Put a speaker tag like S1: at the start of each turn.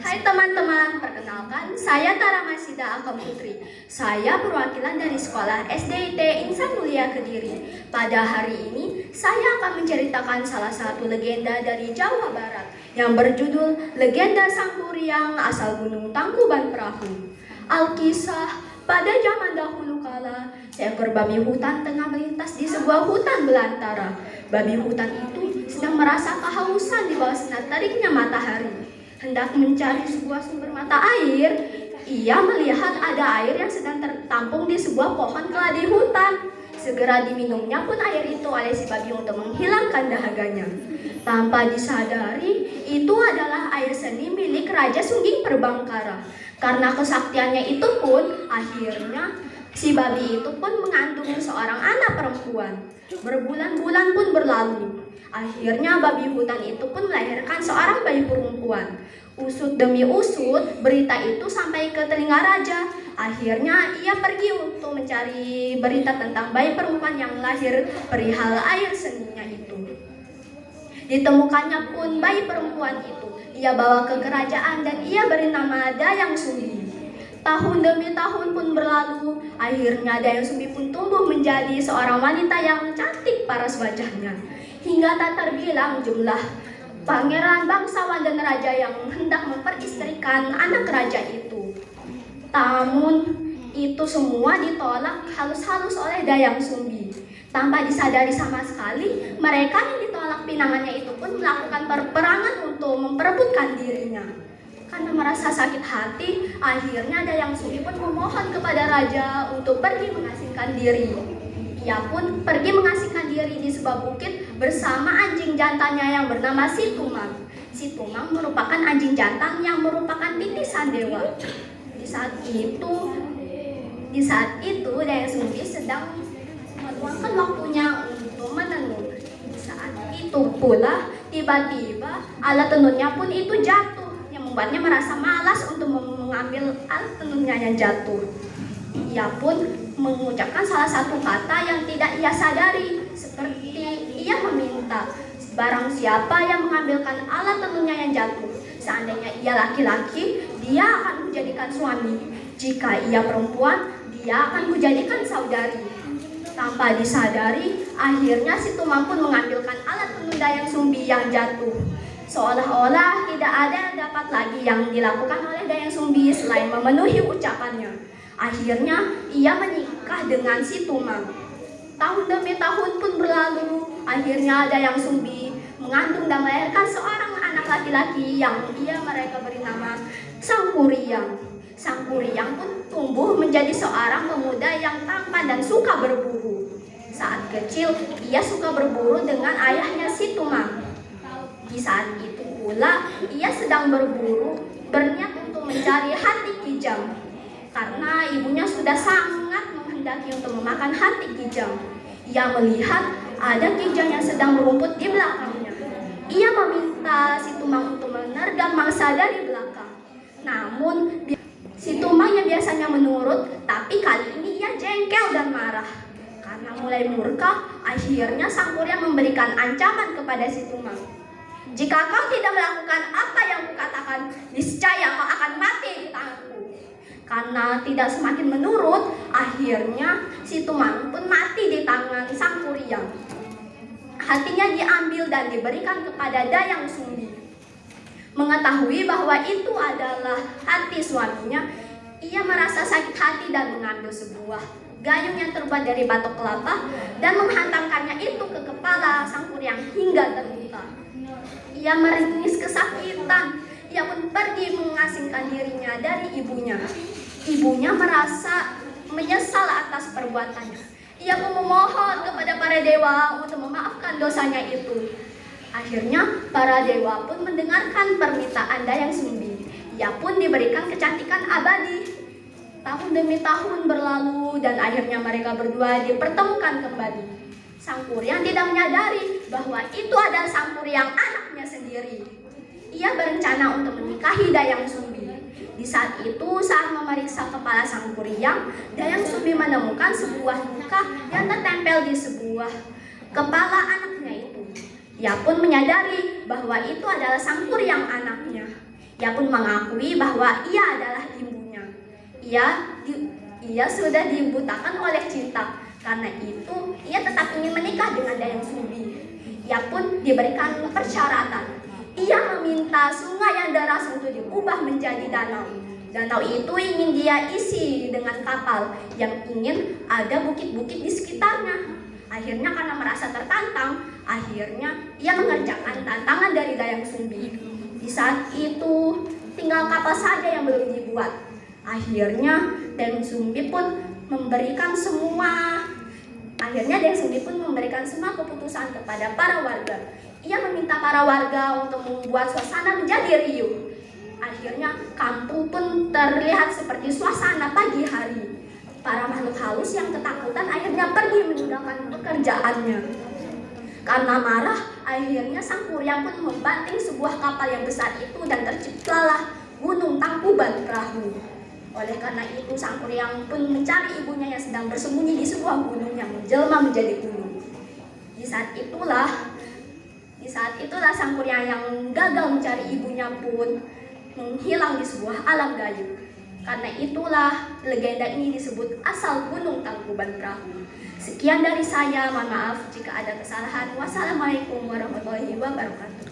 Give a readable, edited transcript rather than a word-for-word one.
S1: Hai teman-teman, perkenalkan saya Tara Masida Agam Putri. Saya perwakilan dari sekolah SDIT Insan Mulia Kediri. Pada hari ini, saya akan menceritakan salah satu legenda dari Jawa Barat yang berjudul Legenda Sang Kuryang asal Gunung Tangkuban Perahu. Alkisah, pada zaman dahulu kala, seekor babi hutan tengah melintas di sebuah hutan belantara. Babi hutan itu sedang merasa kehausan di bawah sinar teriknya matahari. Hendak mencari sebuah sumber mata air, ia melihat ada air yang sedang tertampung di sebuah pohon keladi hutan. Segera diminumnya pun air itu oleh si babi untuk menghilangkan dahaganya. Tanpa disadari, itu adalah air seni milik Raja Sungging Perbangkara. Karena kesaktiannya itu pun, akhirnya si babi itu pun mengandung seorang anak perempuan. Berbulan-bulan pun berlalu. Akhirnya babi hutan itu pun melahirkan seorang bayi perempuan. Usut demi usut, berita itu sampai ke telinga raja. Akhirnya ia pergi untuk mencari berita tentang bayi perempuan yang lahir perihal air seninya itu. Ditemukannya pun bayi perempuan itu. Ia bawa ke kerajaan dan ia beri nama Dayang Sumbi. Tahun demi tahun pun berlalu. Akhirnya Dayang Sumbi pun tumbuh menjadi seorang wanita yang cantik paras wajahnya. Hingga tak terbilang jumlah pangeran, bangsawan, dan raja yang hendak memperistrikan anak raja itu. Namun itu semua ditolak halus-halus oleh Dayang Sumbi. Tanpa disadari sama sekali, mereka yang ditolak pinangannya itu pun melakukan perperangan untuk memperebutkan dirinya. Karena merasa sakit hati, akhirnya Dayang Sumbi pun memohon kepada raja untuk pergi mengasingkan diri. Ia pun pergi mengasingkan diri di sebuah bukit bersama anjing jantannya yang bernama Si Tumang. Si Tumang merupakan anjing jantan yang merupakan titisan dewa. Di saat itu Dayang Sumbi sedang meluangkan waktunya untuk menenun. Di saat itu pula tiba-tiba alat tenunnya pun itu jatuh, yang membuatnya merasa malas untuk mengambil alat tenunnya yang jatuh. Ia pun mengucapkan salah satu kata yang tidak ia sadari, seperti ia meminta barang siapa yang mengambilkan alat tenunnya yang jatuh, seandainya ia laki-laki, dia akan kujadikan suami. Jika ia perempuan, dia akan kujadikan saudari. Tanpa disadari, akhirnya si Tumang pun mengambilkan alat tenun Dayang Sumbi yang jatuh. Seolah-olah tidak ada yang dapat lagi yang dilakukan oleh Dayang Sumbi selain memenuhi ucapannya. Akhirnya ia menikah dengan si Tumang. Tahun demi tahun pun berlalu. Akhirnya Dayang Sumbi mengandung dan melahirkan seorang anak laki-laki yang mereka beri nama Sang Kuryang. Sang Kuryang pun tumbuh menjadi seorang pemuda yang tampan dan suka berburu. Saat kecil, ia suka berburu dengan ayahnya si Tumang. Di saat itu pula, ia sedang berburu, berniat untuk mencari hati kijang. Karena ibunya sudah sangat menghendaki untuk memakan hati kijang. Ia melihat ada kijang yang sedang berumput di belakangnya. Ia meminta si Tumang untuk menergam mangsa dari belakang. Namun si Tumang yang biasanya menurut, tapi kali ini ia jengkel dan marah. Karena mulai murka, akhirnya Sang Kuryang memberikan ancaman kepada si Tumang. Jika kau tidak melakukan apa yang kukatakan, niscaya kau akan mati di tanganku. Karena tidak semakin menurut, akhirnya si Tumang pun mati di tangan Sang Kuryang. Hatinya diambil dan diberikan kepada Dayang Sumbi. Mengetahui bahwa itu adalah hati suaminya, ia merasa sakit hati dan mengambil sebuah gayung yang terbuat dari batok kelapa dan menghantamkannya itu ke kepala Sang Kuryang hingga terluka. Ia meringis kesakitan. Ia pun pergi mengasingkan dirinya dari ibunya. Ibunya merasa menyesal atas perbuatannya. Ia pun memohon kepada para dewa untuk memaafkan dosanya itu. Akhirnya para dewa pun mendengarkan permintaan Dayang Sumbi. Ia pun diberikan kecantikan abadi. Tahun demi tahun berlalu dan akhirnya mereka berdua dipertemukan kembali. Sang Kuryang tidak menyadari bahwa itu adalah Sang Kuryang anaknya sendiri. Ia berencana untuk menikahi Dayang Sumbi. Di saat itu, saat memeriksa kepala Sang Kuryang, Dayang Sumbi menemukan sebuah luka yang tertempel di sebuah kepala anaknya itu. Ia pun menyadari bahwa itu adalah Sang Kuryang anaknya. Ia pun mengakui bahwa ia adalah ibunya. Ia sudah dibutakan oleh cinta. Karena itu, ia tetap ingin menikah dengan Dayang Sumbi. Ia pun diberikan persyaratan. Ia meminta sungai yang deras untuk diubah menjadi danau. Danau itu ingin dia isi dengan kapal yang ingin ada bukit-bukit di sekitarnya. Akhirnya karena merasa tertantang, akhirnya ia mengerjakan tantangan dari Dayang Sumbi. Di saat itu, tinggal kapal saja yang belum dibuat. Akhirnya Dayang Sumbi pun memberikan semua keputusan kepada para warga. Ia meminta para warga untuk membuat suasana menjadi riuh. Akhirnya kampung pun terlihat seperti suasana pagi hari. Para makhluk halus yang ketakutan akhirnya pergi meninggalkan pekerjaannya. Karena marah, akhirnya Sang Kuryang pun membanting sebuah kapal yang besar itu dan terciptalah Gunung Tangkuban Perahu. Oleh karena itu, Sang Kuryang pun mencari ibunya yang sedang bersembunyi di sebuah gunung yang menjelma menjadi gunung. Di saat itulah Sang Kuryang yang gagal mencari ibunya pun menghilang di sebuah alam gaib. Karena itulah legenda ini disebut asal Gunung Tangkuban Perahu. Sekian dari saya, mohon maaf jika ada kesalahan. Wassalamualaikum warahmatullahi wabarakatuh.